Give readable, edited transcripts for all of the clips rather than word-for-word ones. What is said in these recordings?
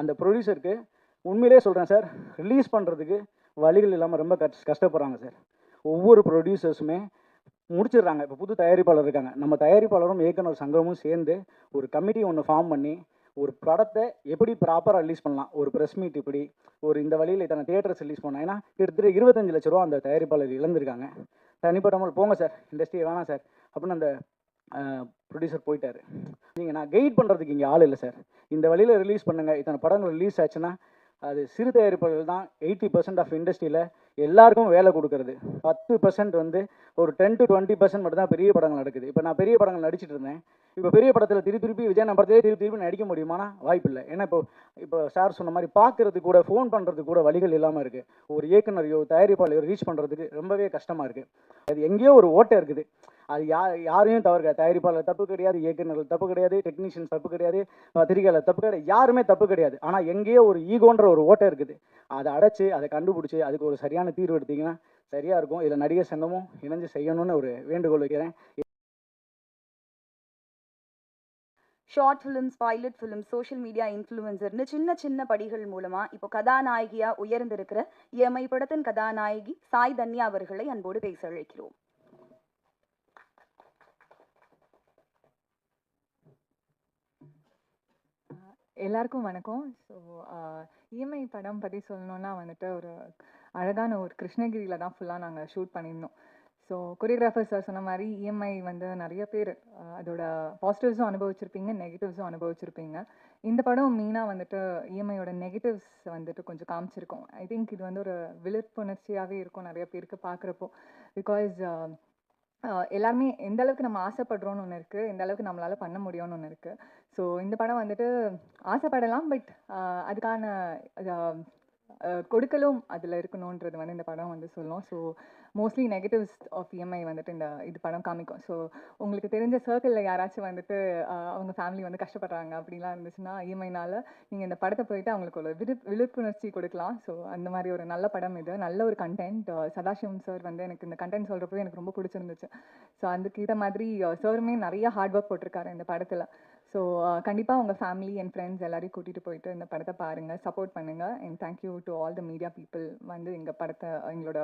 அந்த ப்ரொடியூசருக்கு உண்மையிலே சொல்கிறேன் சார், ரிலீஸ் பண்ணுறதுக்கு வழிகள் இல்லாமல் ரொம்ப கஷ்டப்படுறாங்க சார். ஒவ்வொரு ப்ரொடியூசர்ஸுமே முடிச்சிடுறாங்க. இப்போ புது தயாரிப்பாளர் இருக்காங்க, நம்ம தயாரிப்பாளரும் இயக்குனர் சங்கமும் சேர்ந்து ஒரு கமிட்டி ஒன்று ஃபார்ம் பண்ணி ஒரு படத்தை எப்படி ப்ராப்பராக ரிலீஸ் பண்ணலாம், ஒரு ப்ரெஸ் மீட் இப்படி ஒரு இந்த வழியில் இத்தனை தியேட்டர்ஸ் ரிலீஸ் பண்ணோம். ஏன்னா கிட்டத்தட்ட 25 லட்ச ரூபா அந்த தயாரிப்பாளர் இழந்திருக்காங்க. தனிப்பட்ட முறை போங்க சார், இண்டஸ்ட்ரியை வேணாம் சார் அப்படின்னு அந்த ப்ரொடியூசர் போயிட்டார். நீங்கள் நான் கைட் பண்ணுறதுக்கு இங்கே ஆள் இல்லை சார். இந்த வழியில் ரிலீஸ் பண்ணுங்கள், இத்தனை படங்கள் ரிலீஸ் ஆச்சுன்னா அது சிறு தயாரிப்பாளர்கள் தான் 80% ஆஃப் இண்டஸ்ட்ரியில் எல்லாருக்கும் வேலை கொடுக்கறது. 10% வந்து ஒரு 10 to 20% மட்டும் தான் பெரிய படங்கள் நடக்குது. இப்போ நான் பெரிய படங்கள் நடிச்சிட்டு இருந்தேன். இப்போ பெரிய படத்தில் திருப்பி விஜய் நம்பரத்திலே திருப்பி நடிக்க முடியுமானா வாய்ப்பு இல்லை. ஏன்னா இப்போ சார் சொன்ன மாதிரி பார்க்குறதுக்கு கூட ஃபோன் பண்ணுறதுக்கு கூட வழிகள் இல்லாமல் இருக்குது. ஒரு இயக்குனரையோ தயாரிப்பாளையோ ரீச் பண்ணுறதுக்கு ரொம்பவே கஷ்டமாக இருக்குது. அது எங்கேயோ ஒரு ஓட்டை இருக்குது. அது யாரையும் தவறு கிடையாது. தயாரிப்பாளர் தப்பு கிடையாது, இயக்குநர்கள் தப்பு கிடையாது, டெக்னீஷியன்ஸ் தப்பு கிடையாது, பத்திரிகையாளர் தப்பு கிடையாது, யாருமே தப்பு கிடையாது. ஆனால் எங்கேயோ ஒரு ஈகோன்ற ஒரு ஓட்டை இருக்குது. அதை அடைச்சி அதை கண்டுபிடிச்சி அதுக்கு ஒரு சரியான தீர்வு எடுத்தீங்கன்னா சரியாக இருக்கும். இதில் நடிகர் சங்கமும் இணைஞ்சு செய்யணும்னு ஒரு வேண்டுகோள் வைக்கிறேன். Short films, pilot films, social media இன்ஃப்ளூயன்சர்னு சின்ன படிகள் மூலமா இப்போ கதாநாயகியா உயர்ந்திருக்கிற இஎம்ஐ படத்தின் கதாநாயகி சாய் தன்யா அவர்களை அன்போடு பேச அழைக்கிறோம். எல்லாருக்கும் வணக்கம். ஸோ இஎம்ஐ படம் பற்றி சொல்லணுன்னா வந்துட்டு ஒரு அழகான ஒரு கிருஷ்ணகிரியில் தான் ஃபுல்லாக நாங்கள் ஷூட் பண்ணியிருந்தோம். ஸோ கொரியோகிராஃபர் சார் சொன்ன மாதிரி இஎம்ஐ வந்து நிறைய பேர் அதோட பாசிட்டிவ்ஸும் அனுபவிச்சிருப்பீங்க, நெகட்டிவ்ஸும் அனுபவிச்சிருப்பீங்க. இந்த படம் மெயினாக வந்துட்டு இஎம்ஐயோட நெகட்டிவ்ஸ் வந்துட்டு கொஞ்சம் காமிச்சிருக்கோம். ஐ திங்க் இது வந்து ஒரு விழிப்புணர்ச்சியாகவே இருக்கும் நிறைய பேருக்கு பார்க்குறப்போ. பிகாஸ் எல்லாருமே எந்த அளவுக்கு நம்ம ஆசைப்படுறோன்னு ஒன்று இருக்குது, எந்த அளவுக்கு நம்மளால் பண்ண முடியும்னு ஒன்று இருக்குது. ஸோ இந்த படம் வந்துட்டு ஆசைப்படலாம், பட் அதுக்கான கொடுக்கலும் அதில் இருக்கணுன்றது வந்து இந்த படம் வந்து சொல்லும். So mostly negatives of EMI வந்துட்டு இது படம் காமிக்கும். ஸோ உங்களுக்கு தெரிஞ்ச சர்க்கிளில் யாராச்சும் வந்துட்டு அவங்க ஃபேமிலி வந்து கஷ்டப்படுறாங்க அப்படிலாம் இருந்துச்சுன்னா இஎம்ஐனால் நீங்கள் இந்த படத்தை போயிட்டு அவங்களுக்கு ஒரு விழிப்புணர்ச்சி கொடுக்கலாம். ஸோ அந்த மாதிரி ஒரு நல்ல படம் இது, நல்ல ஒரு கண்டென்ட். சதாசிவம் சார் வந்து எனக்கு இந்த கண்டென்ட் சொல்கிறப்போ எனக்கு ரொம்ப பிடிச்சிருந்துச்சு. ஸோ அதுக்கு இதை மாதிரி சாருமே நிறைய ஹார்ட் ஒர்க் போட்டிருக்காரு இந்த படத்தில். ஸோ கண்டிப்பாக உங்கள் ஃபேமிலி அண்ட் ஃப்ரெண்ட்ஸ் எல்லாரையும் கூட்டிகிட்டு போயிட்டு இந்த படத்தை பாருங்கள், சப்போர்ட் பண்ணுங்கள். And thank you to all the media people வந்து எங்கள் படத்தை எங்களோட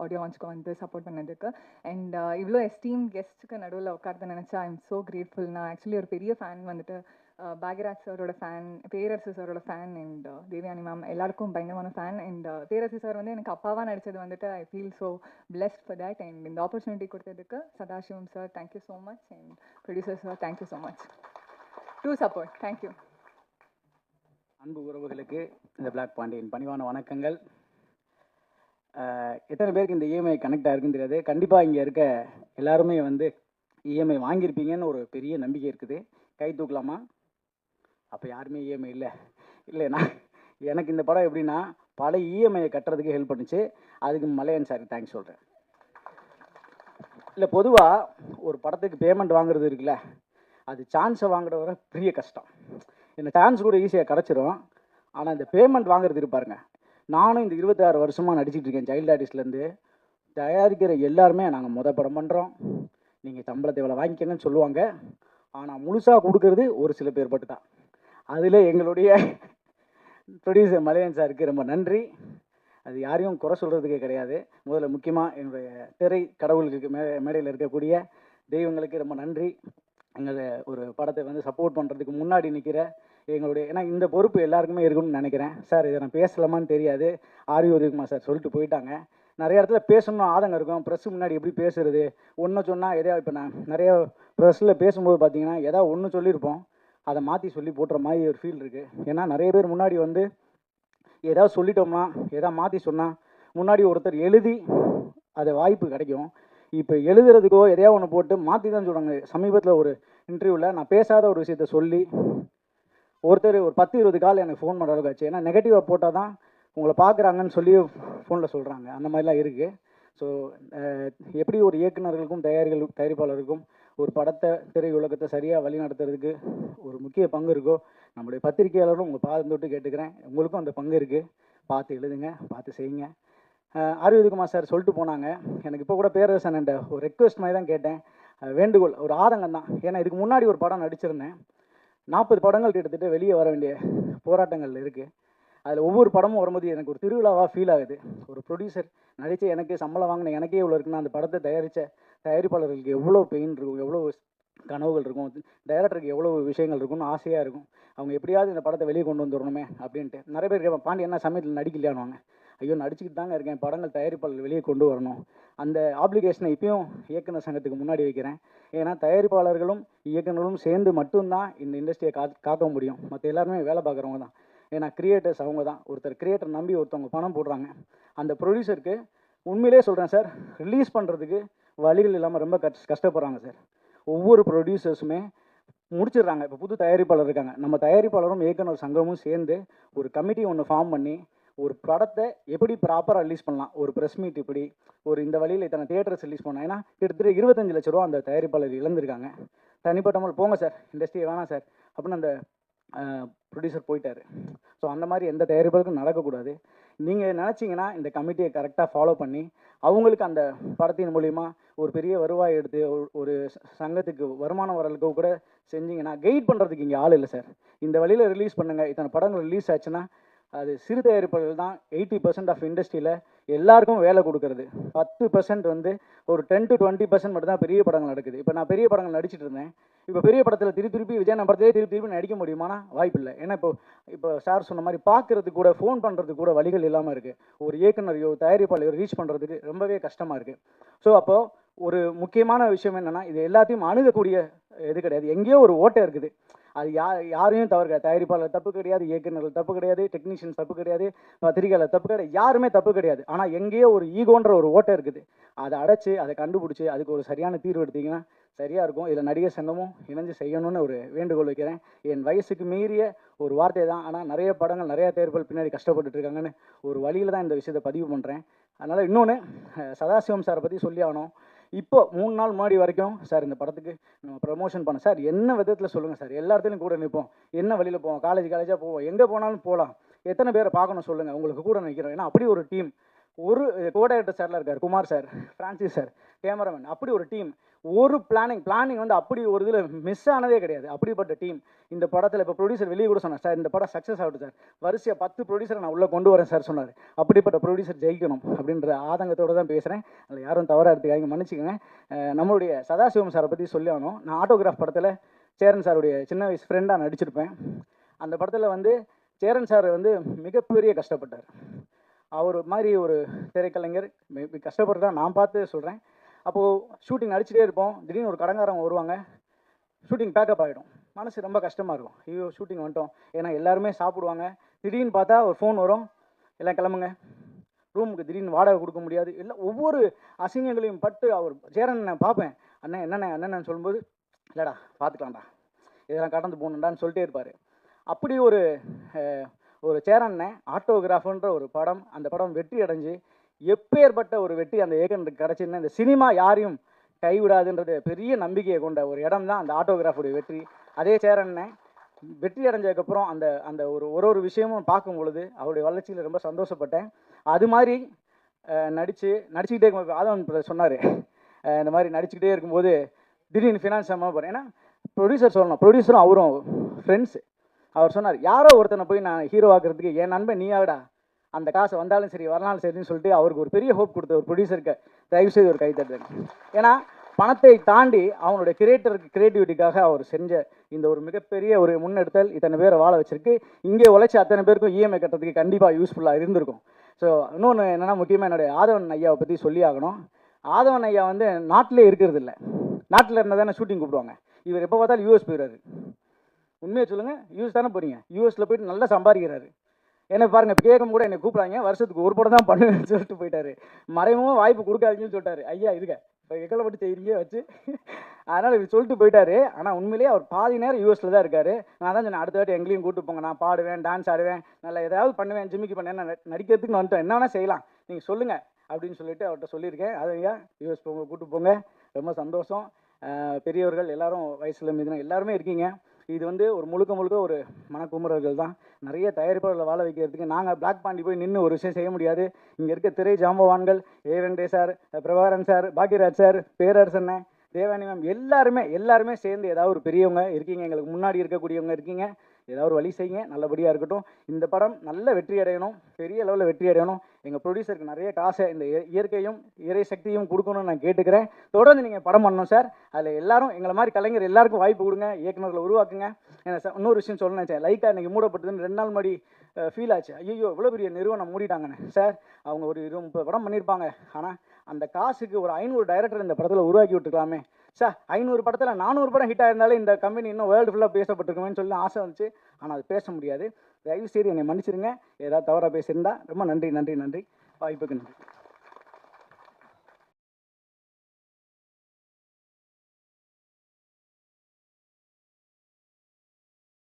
ஆடியோ லான்ச்சுக்கு வந்து சப்போர்ட் பண்ணதுக்கு. அண்ட் இவ்வளோ எஸ்டீம் கெஸ்ட்டுக்கு நடுவில் உட்கார்ந்து நினச்சா ஐ எம் ஸோ கிரேட்ஃபுல். நான் ஆக்சுவலி ஒரு பெரிய ஃபேன் வந்துட்டு பாக்யராஜ் சாரோட ஃபேன், பேரரசு சாரோட ஃபேன், அண்ட் தேவயானி மேம் எல்லாருக்கும் பயங்கரமான ஃபேன். அண்ட் பேரரசு சார் வந்து எனக்கு அப்பாவாக நடித்தது வந்துட்டு I feel so blessed for that. And இந்த ஆப்பர்ச்சுனிட்டி கொடுத்ததுக்கு Sadasivam sir thank you so much. And producer sir thank you so much to support. Thank you. அன்பு உறவுகளுக்கு இந்த பிளாக் பாண்டியன் பணிவான வணக்கங்கள். எத்தனை பேருக்கு இந்த இஎம்ஐ கனெக்ட் ஆகிருக்குன்னு தெரியாது. கண்டிப்பாக இங்கே இருக்க எல்லாருமே வந்து இஎம்ஐ வாங்கியிருப்பீங்கன்னு ஒரு பெரிய நம்பிக்கை இருக்குது. கை தூக்கலாமா? அப்போ யாருமே இஎம்ஐ இல்லைண்ணா. எனக்கு இந்த படம் எப்படின்னா பல இஎம்ஐயை கட்டுறதுக்கு ஹெல்ப் பண்ணுச்சு. அதுக்கு மலையன் சாருக்கு தேங்க்ஸ் சொல்கிறேன். இல்லை, பொதுவாக ஒரு படத்துக்கு பேமெண்ட் வாங்குறது இருக்குல்ல, அது சான்ஸை வாங்குற வர பெரிய கஷ்டம். இந்த சான்ஸ் கூட ஈஸியாக கிடச்சிரும். ஆனால் இந்த பேமெண்ட் வாங்குறது இருப்பாருங்க. நானும் இந்த 26 வருஷமாக நடிச்சிட்டு இருக்கேன். சைல்டு ஆர்டிஸ்ட்லேருந்து தயாரிக்கிற எல்லாருமே நாங்கள் படம் பண்ணுறோம், நீங்கள் சம்பளத்தை இவ்வளோ வாங்கிக்கங்கன்னு சொல்லுவாங்க. ஆனால் முழுசாக கொடுக்கறது ஒரு சில பேர் பட்டு தான். அதில் எங்களுடைய ப்ரொடியூசர் மலையன் சாருக்கு ரொம்ப நன்றி. அது யாரையும் குறை சொல்கிறதுக்கே கிடையாது. முதல்ல முக்கியமாக என்னுடைய திரை கடவுளுக்கு மேடையில் இருக்கக்கூடிய தெய்வங்களுக்கு ரொம்ப நன்றி. எங்களை ஒரு படத்தை வந்து சப்போர்ட் பண்ணுறதுக்கு முன்னாடி நிற்கிற எங்களுடைய, ஏன்னா இந்த பொறுப்பு எல்லாருக்குமே இருக்குன்னு நினைக்கிறேன். சார் இதை நான் பேசலாமான்னு தெரியாது, ஆர்வி உதயகுமார் சார் சொல்லிட்டு போயிட்டாங்க. நிறைய இடத்துல பேசணும்னு ஆதங்கம் இருக்கும். ப்ரெஸ்ஸு முன்னாடி எப்படி பேசுறது, ஒன்று சொன்னால் எதாவது, இப்போ நான் நிறைய ப்ரெஸ்ஸில் பேசும்போது பார்த்தீங்கன்னா எதாவது ஒன்று சொல்லியிருப்போம், அதை மாற்றி சொல்லி போட்டுற மாதிரி ஒரு ஃபீல் இருக்குது. ஏன்னா நிறைய பேர் முன்னாடி வந்து ஏதாவது சொல்லிட்டோம்னா எதாவது மாற்றி சொன்னால் முன்னாடி ஒருத்தர் எழுதி அது வாய்ப்பு கிடைக்கும். இப்போ எழுதுறதுக்கோ எதையாவது ஒன்று போட்டு மாற்றி தான் சொல்கிறாங்க. சமீபத்தில் ஒரு இன்டர்வியூவில் நான் பேசாத ஒரு விஷயத்த சொல்லி ஒருத்தர் ஒரு 10-20 கால் எனக்கு ஃபோன் பண்ணுற அளவுக்கு ஆச்சு. ஏன்னா நெகட்டிவாக போட்டால் தான் உங்களை பார்க்குறாங்கன்னு சொல்லி ஃபோனில் சொல்கிறாங்க. அந்த மாதிரிலாம் இருக்குது. ஸோ எப்படி ஒரு இயக்குநர்களுக்கும் தயாரிப்பாளருக்கும் ஒரு படத்தை திரை உலகத்தை சரியாக வழி நடத்துறதுக்கு ஒரு முக்கிய பங்கு இருக்கோ, நம்முடைய பத்திரிகையாளரும் உங்கள் பாதம் தொட்டு கேட்டுக்கிறேன், உங்களுக்கும் அந்த பங்கு இருக்குது. பார்த்து எழுதுங்க, பார்த்து செய்யுங்க. ஆர்வி உதயகுமார் சார் சொல்லிட்டு போனாங்க. எனக்கு இப்போ கூட பேரரசன் என்ற ஒரு ரெக்வெஸ்ட் மாதிரி தான் கேட்டேன், வேண்டுகோள், ஒரு ஆதங்கம் தான். ஏன்னா இதுக்கு முன்னாடி ஒரு படம் நடிச்சிருந்தேன். 40 படங்கள் கிட்டத்தட்ட வெளியே வர வேண்டிய போராட்டங்கள் இருக்குது. அதில் ஒவ்வொரு படமும் வரும்போது எனக்கு ஒரு திருவிழாவாக ஃபீல் ஆகுது. ஒரு ப்ரொடியூசர் நடித்த எனக்கே சம்பளம் வாங்கின எனக்கே இவ்வளோ இருக்குன்னா, அந்த படத்தை தயாரித்த தயாரிப்பாளர்களுக்கு எவ்வளோ பெயின் இருக்கும், எவ்வளோ கனவுகள் இருக்கும், டைரக்டருக்கு எவ்வளோ விஷயங்கள் இருக்கும்னு ஆசையாக இருக்கும். அவங்க எப்படியாவது இந்த படத்தை வெளியே கொண்டு வந்துடணுமே அப்படின்ட்டு. நிறைய பேர் கேட்பான், பாண்டி என்ன சமயத்தில் நடிக்கலையானுவாங்க. ஐயோ நடிச்சுக்கிட்டு தாங்க இருக்கேன், படங்கள் தயாரிப்பாளர்கள் வெளியே கொண்டு வரணும். அந்த ஆப்ளிகேஷனை இப்பயும் இயக்குனர் சங்கத்துக்கு முன்னாடி வைக்கிறேன். ஏன்னா தயாரிப்பாளர்களும் இயக்குனரும் சேர்ந்து மட்டும்தான் இந்த இண்டஸ்ட்ரியை காக்க முடியும். மற்ற எல்லாருமே வேலை பார்க்குறவங்க தான். ஏன்னா கிரியேட்டர்ஸ் அவங்க தான். ஒருத்தர் கிரியேட்டர் நம்பி ஒருத்தவங்க பணம் போடுறாங்க. அந்த ப்ரொடியூசருக்கு உண்மையிலே சொல்கிறேன் சார், ரிலீஸ் பண்ணுறதுக்கு வழிகள் இல்லாமல் ரொம்ப கஷ்டப்படுறாங்க சார். ஒவ்வொரு ப்ரொடியூசர்ஸுமே முடிச்சிடுறாங்க. இப்போ புது தயாரிப்பாளர் இருக்காங்க. நம்ம தயாரிப்பாளரும் இயக்குனர் சங்கமும் சேர்ந்து ஒரு கமிட்டி ஒன்று ஃபார்ம் பண்ணி ஒரு படத்தை எப்படி ப்ராப்பராக ரிலீஸ் பண்ணலாம், ஒரு ப்ரெஸ் மீட் இப்படி ஒரு இந்த வழியில் இத்தனை தியேட்டர்ஸ் ரிலீஸ் பண்ணலாம். ஏன்னா கிட்டத்தட்ட 25 லட்ச ரூபா அந்த தயாரிப்பாளர் இழந்திருக்காங்க. தனிப்பட்ட போங்க சார், இண்டஸ்ட்ரி வேணாம் சார் அப்படின்னு அந்த ப்ரொடியூசர் போயிட்டார். ஸோ அந்த மாதிரி எந்த தயாரிப்பாளருக்கும் நடக்கக்கூடாது. நீங்கள் நினச்சிங்கன்னா இந்த கமிட்டியை கரெக்டாக ஃபாலோ பண்ணி அவங்களுக்கு அந்த படத்தின் மூலிமா ஒரு பெரிய வருவாய் எடுத்து ஒரு சங்கத்துக்கு வருமானம் வரலுக்கு கூட செஞ்சிங்கன்னா கைட் பண்ணுறதுக்கு இங்கே ஆள் இல்லை சார். இந்த வழியில் ரிலீஸ் பண்ணுங்கள். இத்தனை படங்கள் ரிலீஸ் ஆச்சுன்னா அது சிறு தயாரிப்பாளர்கள் தான் 80% ஆஃப் இண்டஸ்ட்ரியில் எல்லாருக்கும் வேலை கொடுக்கறது. 10% வந்து ஒரு 10 to 20% மட்டும் தான் பெரிய படங்கள் நடக்குது. இப்போ நான் பெரிய படங்கள் நடிச்சிட்டு இருந்தேன். இப்போ பெரிய படத்தில் திருப்பி விஜய் படத்திலே திருப்பி நடிக்க முடியுமானா வாய்ப்பு இல்லை. ஏன்னா இப்போ சார் சொன்ன மாதிரி பார்க்குறதுக்கு கூட ஃபோன் பண்ணுறதுக்கு கூட வழிகள் இல்லாமல் இருக்குது. ஒரு இயக்குனரையோ தயாரிப்பாளையோ ரீச் பண்ணுறதுக்கு ரொம்பவே கஷ்டமாக இருக்குது. ஸோ அப்போது ஒரு முக்கியமான விஷயம் என்னென்னா, இது எல்லாத்தையும் அணுகக்கூடிய இது கிடையாது. எங்கேயோ ஒரு ஓட்டை இருக்குது. அது யாரையும் தவறு கிடையாது. தயாரிப்பாளர் தப்பு கிடையாது, இயக்குநர்கள் தப்பு கிடையாது, டெக்னீஷியன்ஸ் தப்பு கிடையாது, பத்திரிகையாளர் தப்பு கிடையாது, யாருமே தப்பு கிடையாது. ஆனால் எங்கேயோ ஒரு ஈகோன்ற ஒரு ஓட்டை இருக்குது. அதை அடைச்சி அதை கண்டுபிடிச்சி அதுக்கு ஒரு சரியான தீர்வு எடுத்தீங்கன்னா சரியாக இருக்கும். இதில் நடிகர் சங்கமும் இணைஞ்சு செய்யணும்னு ஒரு வேண்டுகோள் வைக்கிறேன். என் வயசுக்கு மீறிய ஒரு வார்த்தை தான். ஆனால் நிறைய படங்கள் நிறைய தயாரிப்பாளர் பின்னாடி கஷ்டப்பட்டுட்டு இருக்காங்கன்னு ஒரு வழியில் தான் இந்த விஷயத்தை பதிவு பண்ணுறேன். அதனால் இன்னொன்று, சதாசிவம் சாரை பற்றி சொல்லி ஆகணும். இப்போ 3 நாள் முன்னாடி வரைக்கும் சார் இந்த படத்துக்கு நம்ம ப்ரமோஷன் பண்ண சார், என்ன விதத்தில் சொல்லுங்கள் சார், எல்லா இடத்துலையும் கூட நிற்போம், என்ன வழியில் போவோம், காலேஜாக போவோம், எங்கே போனாலும் போகலாம், எத்தனை பேரை பார்க்கணும் சொல்லுங்கள், உங்களுக்கு கூட நிற்கிறோம். ஏன்னா அப்படி ஒரு டீம். ஒரு கோடைரக்டர் சார்லாம் இருக்கார், Kumar sir, Francis sir, cameraman, அப்படி ஒரு டீம். ஒரு பிளானிங் வந்து அப்படி ஒரு இதில் மிஸ் ஆனதே கிடையாது. அப்படிப்பட்ட டீம் இந்த படத்தில். இப்போ ப்ரொடியூசர் வெளியே கூட சொன்னார், சார் இந்த படம் சக்ஸஸ் ஆகட்டும் சார், வரிசையாக 10 ப்ரொடியூசரை நான் உள்ளே கொண்டு வரேன் சார் சொன்னார். அப்படிப்பட்ட ப்ரொடியூசர் ஜெயிக்கணும் அப்படின்ற ஆதங்கத்தோடு தான் பேசுகிறேன். அதில் யாரும் தவறாக எடுத்துக்காங்க, மன்னிச்சுக்கோங்க. நம்மளுடைய சதாசிவம் சாரை பற்றி சொல்லி ஆகணும். நான் ஆட்டோகிராஃப் படத்தில் சேரன் சாருடைய சின்ன வயசு ஃப்ரெண்டாக நடிச்சிருப்பேன். அந்த படத்தில் வந்து சேரன் சார் வந்து மிகப்பெரிய கஷ்டப்பட்டார். அவர் மாதிரி ஒரு திரைக்கலைஞர் கஷ்டப்படுறதா நான் பார்த்து சொல்கிறேன். அப்போது ஷூட்டிங் நடிச்சிட்டே இருப்போம். திடீர்னு ஒரு கடங்காரங்க வருவாங்க, ஷூட்டிங் பேக்கப் ஆகிடும். மனசு ரொம்ப கஷ்டமாக இருக்கும். ஐயோ ஷூட்டிங் வந்துட்டோம். ஏன்னா எல்லாருமே சாப்பிடுவாங்க. திடீர்னு பார்த்தா ஒரு ஃபோன் வரும், எல்லாம் கிளம்புங்க ரூமுக்கு. திடீர்னு வாடகை கொடுக்க முடியாது. இல்லை ஒவ்வொரு அசிங்கங்களையும் பட்டு அவர் சேரன் நான் பார்ப்பேன். அண்ணன் என்னென்னு சொல்லும்போது, இல்லைடா பார்த்துக்கலாம்டா, இதெல்லாம் கடந்து போகணுண்டான்னு சொல்லிட்டே இருப்பார். அப்படி ஒரு சேரன் ஆட்டோகிராஃப்ன்ற ஒரு படம், அந்த படம் வெற்றி அடைஞ்சு எப்பேற்பட்ட ஒரு வெற்றி அந்த இயக்குனருக்கு கிடச்சிருந்தா, இந்த சினிமா யாரையும் கைவிடாதுன்றது பெரிய நம்பிக்கையை கொண்ட ஒரு இடம் தான் அந்த ஆட்டோகிராஃபுடைய வெற்றி. அதே சேரன் வெற்றி அடைஞ்சதுக்கப்புறம் அந்த ஒரு விஷயமும் பார்க்கும் பொழுது அவருடைய வளர்ச்சியில் ரொம்ப சந்தோஷப்பட்டேன். அது மாதிரி நடிச்சுக்கிட்டே இருக்கும்போது ஆதவன் சொன்னார், இந்த மாதிரி நடிச்சுக்கிட்டே இருக்கும்போது திடீர்னு ஃபினான்ஸ் அம்மா போகிறேன். ஏன்னா ப்ரொடியூசர் சொல்லணும், ப்ரொடியூசரும் அவரும் ஃப்ரெண்ட்ஸு. அவர் சொன்னார், யாரோ ஒருத்தனை போய் நான் ஹீரோ ஆக்குறதுக்கு என் நண்பன் நீயாடா, அந்த காசு வந்தாலும் சரி வரனாலும் சரின்னு சொல்லிட்டு அவருக்கு ஒரு பெரிய ஹோப் கொடுத்த ஒரு ப்ரொடியூசருக்கு தயவுசெய்து ஒரு கைத்தட்டுங்க. ஏன்னா பணத்தை தாண்டி அவனுடைய கிரியேட்டிவிட்டிக்காக அவர் செஞ்ச இந்த ஒரு மிகப்பெரிய ஒரு முன்னெடுத்தல் இத்தனை பேரை வாழ வச்சிருக்கு. இங்கே உழைச்சி அத்தனை பேருக்கும் இஎம்ஐ கட்டுறதுக்கு கண்டிப்பாக யூஸ்ஃபுல்லாக இருந்திருக்கும். ஸோ இன்னொன்று என்னென்னா, முக்கியமாக என்னுடைய ஆதவன் ஐயாவை பற்றி சொல்லி ஆகணும். ஆதவன் ஐயா வந்து நாட்டிலே இருக்கிறது இல்லை. நாட்டில் இருந்தால் தானே ஷூட்டிங் கூப்பிடுவாங்க. இவர் எப்போ பார்த்தாலும் யூஎஸ் போயிடுறாரு. உண்மையை சொல்லுங்கள், யூஎஸ் தானே போகிறீங்க, யூஎஸில் போயிட்டு நல்லா சம்பாதிக்கிறாரு. என்ன பாருங்கள், இப்போ கேட்கும் கூட என்னை கூப்பிடாங்க, வருஷத்துக்கு ஒரு படம் தான் பண்ணுவேன்னு சொல்லிட்டு போயிட்டாரு. மறைமுகமாக வாய்ப்பு கொடுக்காதீங்கன்னு சொல்லிட்டாரு. ஐயா இருக்க இப்போ எக்களை மட்டும் செய்கிறீங்க வச்சு, அதனால் இப்படி சொல்லிட்டு போயிட்டாரு. ஆனால் உண்மையிலேயே அவர் பாதி நேரம் யூஎஸில் தான் இருக்கார். நான் தான் சொன்னேன், அடுத்த வாட்டி எங்களையும் கூப்பிட்டு போங்க, நான் பாடுவேன், டான்ஸ் ஆடுவேன், நல்லா ஏதாவது பண்ணுவேன், ஜிம்மிக்கு பண்ணேன், நடிக்கிறதுக்கு வந்துட்டோம், என்ன வேணால் செய்யலாம், நீங்கள் சொல்லுங்கள் அப்படின்னு சொல்லிட்டு அவர்கிட்ட சொல்லியிருக்கேன். அது ஐயா யூஎஸ் போங்க, கூப்பிட்டு போங்க, ரொம்ப சந்தோஷம். பெரியவர்கள் எல்லாரும் வயசில் மீதினா எல்லாருமே இருக்கீங்க. இது வந்து ஒரு முழுக்க ஒரு மனக்குமுறல்கள் தான். நிறைய தயாரிப்பாளர்களை வாழ வைக்கிறதுக்கு நாங்கள் பிளாக் பாண்டி போய் நின்று ஒரு விஷயம் செய்ய முடியாது. இங்கே இருக்க திரை ஜாம்பவான்கள் Venkatesh sir, Prabhakaran sir, Bhagyaraj sir, Perarasan, Devayani ma'am எல்லாருமே சேர்ந்து ஏதாவது ஒரு பெரியவங்க இருக்கீங்க, எங்களுக்கு முன்னாடி இருக்கக்கூடியவங்க இருக்கீங்க. ஏதாவது ஒரு வழி செய்யுங்க, நல்லபடியாக இருக்கட்டும். இந்த படம் நல்ல வெற்றி அடையணும், பெரிய லெவலில் வெற்றி அடையணும். எங்கள் ப்ரொடியூசருக்கு நிறைய காசை இந்த இயற்கையும் இறை சக்தியும் கொடுக்கணும்னு நான் கேட்டுக்கிறேன். தொடர்ந்து நீங்கள் படம் பண்ணணும் சார். அதில் எல்லாரும் எங்களை மாதிரி கலைஞர் எல்லாருக்கும் வாய்ப்பு கொடுங்க, இயக்குநர்களை உருவாக்குங்க. இன்னொரு விஷயம் சொல்லணும்னு நினச்சேன். லைக்கா இன்றைக்கி மூடப்பட்டதுன்னு 2 நாள் முன்னாடி ஃபீல் ஆச்சு. ஐயோ இவ்வளோ பெரிய நிறுவனம் மூடிட்டாங்கன்னு. சார் அவங்க ஒரு 20-30 படம் பண்ணியிருப்பாங்க. ஆனால் அந்த காசுக்கு ஒரு 500 டைரக்டர் இந்த படத்தில் உருவாக்கி விட்டுருக்கலாமே சார். 500 படத்தில் 400 படம் ஹிட் ஆயிருந்தாலே இந்த கம்பெனி இன்னும் வேர்ல்டு ஃபுல்லாக பேசப்பட்டிருக்குமேன்னு சொல்லி ஆசை வந்துச்சு. ஆனால் அது பேச முடியாது. தயவு செய்து என்னை மன்னிச்சிருங்க, ஏதாவது தவறாக பேசியிருந்தா. ரொம்ப நன்றி நன்றி நன்றி. வாய்ப்புக்கு நன்றி.